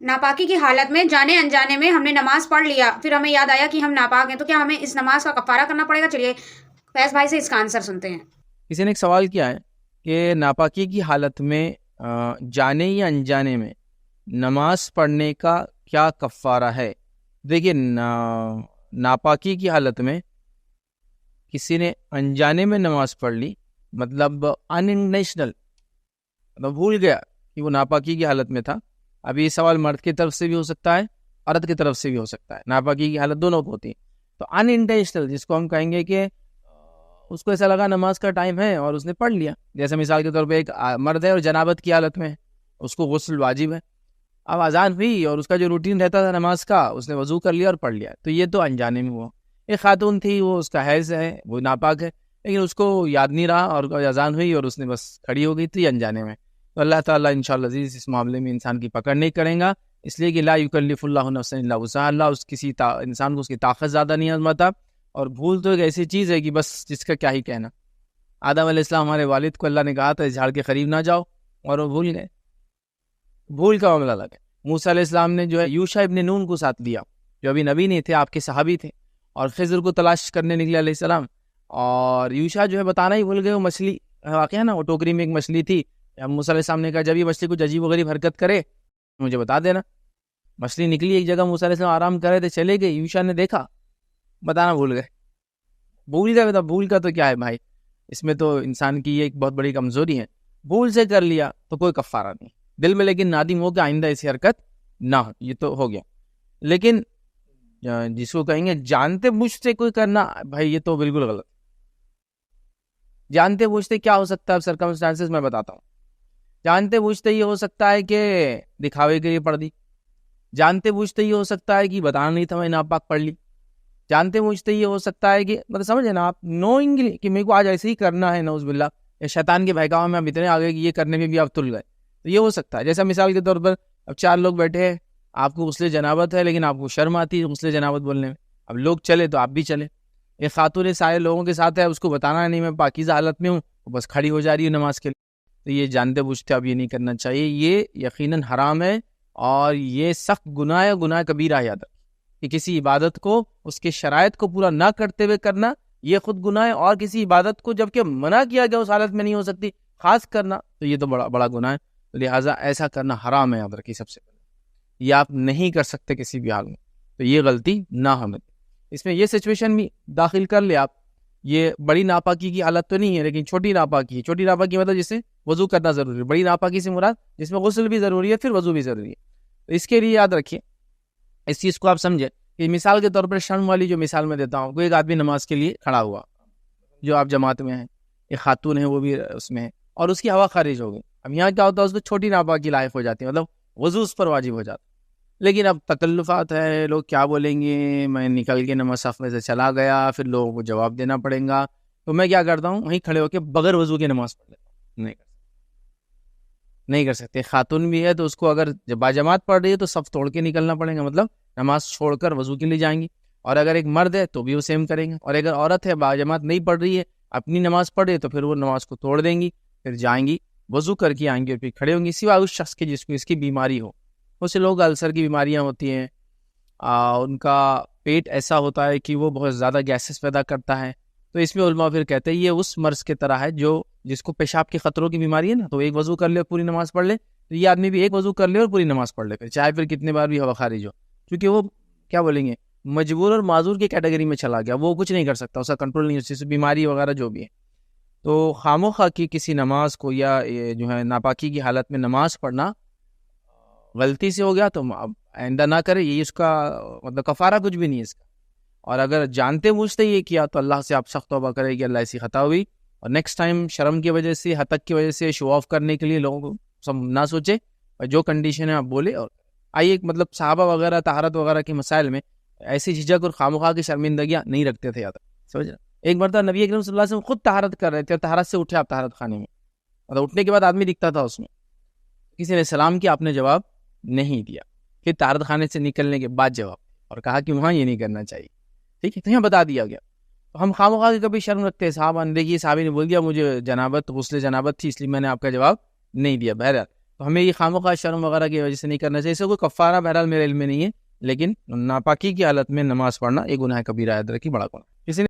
ناپاکی کی حالت میں جانے انجانے میں ہم نے نماز پڑھ لیا، پھر ہمیں یاد آیا کہ ہم ناپاک ہیں، تو کیا ہمیں اس نماز کا کفارہ کرنا پڑے گا؟ چلیے فیض بھائی سے اس کا آنسر سنتے ہیں۔ کسی نے ایک سوال کیا ہے کہ ناپاکی کی حالت میں جانے یا انجانے میں نماز پڑھنے کا کیا کفارہ ہے؟ دیکھیے، ناپاکی کی حالت میں کسی نے انجانے میں نماز پڑھ لی، مطلب انٹینشنل، مطلب بھول گیا کہ وہ ناپاکی کی حالت میں تھا۔ اب یہ سوال مرد کی طرف سے بھی ہو سکتا ہے، عورت کی طرف سے بھی ہو سکتا ہے، ناپاکی کی حالت دونوں کو ہوتی ہے۔ تو انٹینشنل جس کو ہم کہیں گے کہ اس کو ایسا لگا نماز کا ٹائم ہے اور اس نے پڑھ لیا، جیسے مثال کے طور پہ ایک مرد ہے اور جنابت کی حالت میں ہے، اس کو غسل واجب ہے، اب اذان ہوئی اور اس کا جو روٹین رہتا تھا نماز کا، اس نے وضو کر لیا اور پڑھ لیا، تو یہ تو انجانے میں ہوا۔ ایک خاتون تھی، وہ اس کا حیض ہے، وہ ناپاک ہے، لیکن اس کو یاد نہیں رہا اور اذان ہوئی اور اس نے بس کھڑی ہو گئی تھی، انجانے میں۔ تو اللہ تعالیٰ انشاءاللہ عزیز اس معاملے میں انسان کی پکڑ نہیں کریں گا، اس لیے کہ لا یکلف اللہ نفسا الا وسعها، اللہ انسان کو اس کی طاقت زیادہ نہیں آزماتا، اور بھول تو ایک ایسی چیز ہے کہ بس جس کا کیا ہی کہنا۔ آدم علیہ السلام ہمارے والد کو اللہ نے کہا تھا اس جھاڑ کے قریب نہ جاؤ، اور وہ بھول گئے، بھول کا معاملہ الگ ہے۔ موسیٰ علیہ السلام نے جو ہے یوشع ابن نون کو ساتھ دیا، جو ابھی نبی نہیں تھے، آپ کے صحابی تھے، اور خضر کو تلاش کرنے نکلے علیہ السلام، اور یوشع جو ہے بتانا ہی بھول گئے، وہ مچھلی واقعہ نا، وہ ٹوکری میں ایک مچھلی تھی، موسیٰ علیہ السلام نے کہا جب یہ مچھلی کچھ عجیب و غریب حرکت کرے مجھے بتا دینا۔ مچھلی نکلی ایک جگہ، موسیٰ علیہ السلام آرام کر رہے تھے، چلے گئے، یوشع نے دیکھا، بتانا بھول گئے۔ بھول گئے، بھول کا تو کیا ہے بھائی، اس میں تو انسان کی یہ ایک بہت بڑی کمزوری ہے، بھول سے کر لیا تو کوئی کفارہ نہیں دل میں، لیکن نادم ہو کہ آئندہ ایسی حرکت نہ ہو، یہ تو ہو گیا۔ لیکن جس کو کہیں گے جانتے بوجھتے کوئی کرنا، بھائی یہ تو بالکل غلط۔ جانتے بوجھتے کیا ہو سکتا ہے؟ سرکمسٹانسز میں بتاتا ہوں۔ جانتے بوجھتے یہ ہو سکتا ہے کہ دکھاوے کے لیے پڑھ دی، جانتے بوجھتے یہ ہو سکتا ہے کہ بتانا نہیں تھا میں ناپاک پڑھ لی، جانتے بوجھتے یہ ہو سکتا ہے کہ مطلب سمجھے نا آپ، نوئنگلی کہ میرے کو آج ایسے ہی کرنا ہے، نعوذ باللہ، یا شیطان کے بہکاوے میں اب اتنے آگے کہ یہ کرنے میں بھی آپ تل گئے، تو یہ ہو سکتا ہے۔ جیسا مثال کے طور پر اب 4 لوگ بیٹھے ہیں، آپ کو غسل جنابت ہے، لیکن آپ کو شرم آتی ہے غسل جنابت بولنے میں، اب لوگ چلے تو آپ بھی چلے۔ ایک خاتون سارے لوگوں کے ساتھ ہے، اس کو بتانا نہیں میں پاکیزہ حالت میں ہوں، وہ بس کھڑی ہو جا رہی ہے نماز کے لیے، تو یہ جانتے بوجھتے اب یہ نہیں کرنا چاہیے، یہ یقیناً حرام ہے، اور یہ سخت گناہ ہے، گناہ کبیرہ یاد رکھیں کہ کسی عبادت کو اس کے شرائط کو پورا نہ کرتے ہوئے کرنا یہ خود گناہ ہے، اور کسی عبادت کو جبکہ منع کیا گیا اس حالت میں نہیں ہو سکتی خاص کرنا، تو یہ تو بڑا گناہ ہے، تو لہٰذا ایسا کرنا حرام ہے، یاد رکھیے سب سے پہلے یہ آپ نہیں کر سکتے کسی بھی حال میں، تو یہ غلطی نہ ہمیں۔ اس میں یہ سچویشن بھی داخل کر لے آپ، یہ بڑی ناپاکی کی حالت تو نہیں ہے، لیکن چھوٹی ناپاکی ہے۔ چھوٹی ناپاکی مطلب جس سے وضو کرنا ضروری ہے، بڑی ناپاکی سے مراد جس میں غسل بھی ضروری ہے پھر وضو بھی ضروری ہے، تو اس کے لیے یاد رکھیے، اس چیز کو آپ سمجھیں کہ مثال کے طور پر شرم والی جو مثال میں دیتا ہوں، کوئی ایک آدمی نماز کے لیے کھڑا ہوا جو آپ جماعت میں ہیں، ایک خاتون ہے وہ بھی اس میں ہے، اور اس کی ہوا خارج ہو گئی، اب یہاں کیا ہوتا ہے اس کو چھوٹی ناپاکی لاحق ہو جاتی ہے، مطلب وضو اس پر واجب ہو جاتا ہے، لیکن اب تکلفات ہے، لوگ کیا بولیں گے، میں نکل کے نماز صف میں سے چلا گیا، پھر لوگوں کو جواب دینا پڑے گا، تو میں کیا کرتا ہوں وہیں کھڑے ہو کے بغیر وضو کے نماز پڑھ لیتا ہوں، نہیں کر سکتے۔ خاتون بھی ہے تو اس کو اگر باجماعت پڑھ رہی ہے تو صف توڑ کے نکلنا پڑے گا، مطلب نماز چھوڑ کر وضو کے لیے جائیں گی، اور اگر ایک مرد ہے تو بھی وہ سیم کریں گے، اور اگر عورت ہے باجماعت نہیں پڑھ رہی ہے اپنی نماز پڑھ رہی ہے تو پھر وہ نماز کو توڑ دیں گی، پھر جائیں گی وضو کر کے آئیں گے اور پھر کھڑے ہوں گی، سوائے اس شخص کے جس کو اس کی بیماری ہو۔ بہت سے لوگ السر کی بیماریاں ہوتی ہیں، ان کا پیٹ ایسا ہوتا ہے کہ وہ بہت زیادہ گیسز پیدا کرتا ہے، تو اس میں علماء پھر کہتے ہیں یہ اس مرض کی طرح ہے جو جس کو پیشاب کے خطروں کی بیماری ہے نا، تو ایک وضو کر لے اور پوری نماز پڑھ لے، تو یہ آدمی بھی ایک وضو کر لے اور پوری نماز پڑھ لے، پھر چاہے پھر کتنے بار بھی ہوا خارج ہو، کیونکہ وہ کیا بولیں گے مجبور اور معذور کی کیٹیگری میں چلا گیا، وہ کچھ نہیں کر سکتا، اس کا کنٹرول نہیں، اس سے بیماری وغیرہ جو بھی ہے۔ تو خاموخواہ کی کسی نماز کو یا جو ہے ناپاکی کی حالت میں نماز پڑھنا غلطی سے ہو گیا تو اب آئندہ نہ کرے، یہ اس کا مطلب کفارہ کچھ بھی نہیں ہے اس کا، اور اگر جانتے بوجھتے یہ کیا تو اللہ سے آپ سخت توبہ کرے کہ اللہ ایسی خطا ہوئی، اور نیکسٹ ٹائم شرم کی وجہ سے حتک کی وجہ سے شو آف کرنے کے لیے لوگوں کو سب نہ سوچے، اور جو کنڈیشن ہے آپ بولے۔ اور آئیے مطلب صحابہ وغیرہ طہارت وغیرہ کے مسائل میں ایسی جھجک اور خامخواہ کی شرمندگیاں نہیں رکھتے تھے، یاد سمجھ رہے۔ ایک مرتبہ نبی اکرم صلی اللہ علیہ وسلم خود طہارت کر رہے تھے، طہارت سے اٹھے آپ طہارت خانے میں، مطلب اٹھنے کے بعد آدمی دکھتا تھا اس میں، کسی نے سلام کیا آپ نے جواب نہیں دیا، پھر طہارت خانے سے نکلنے کے بعد جواب، اور کہا کہ وہاں یہ نہیں کرنا چاہیے، ٹھیک ہے، تو یہاں بتا دیا گیا۔ تو ہم خامخواہ کی کبھی شرم رکھتے ہیں، صحابہ نے دیکھیے صحابی نے بول دیا مجھے غسل جنابت تھی اس لیے میں نے آپ کا جواب نہیں دیا، بہرحال تو ہمیں یہ خامخواہ شرم وغیرہ کی وجہ سے نہیں کرنا چاہیے. اس سے کوئی کفارہ بہرحال میرے علم میں نہیں ہے, لیکن ناپاکی کی حالت میں نماز پڑھنا ایک گناہ کبیرہ ہے, درکی بڑا گناہ. کسی نے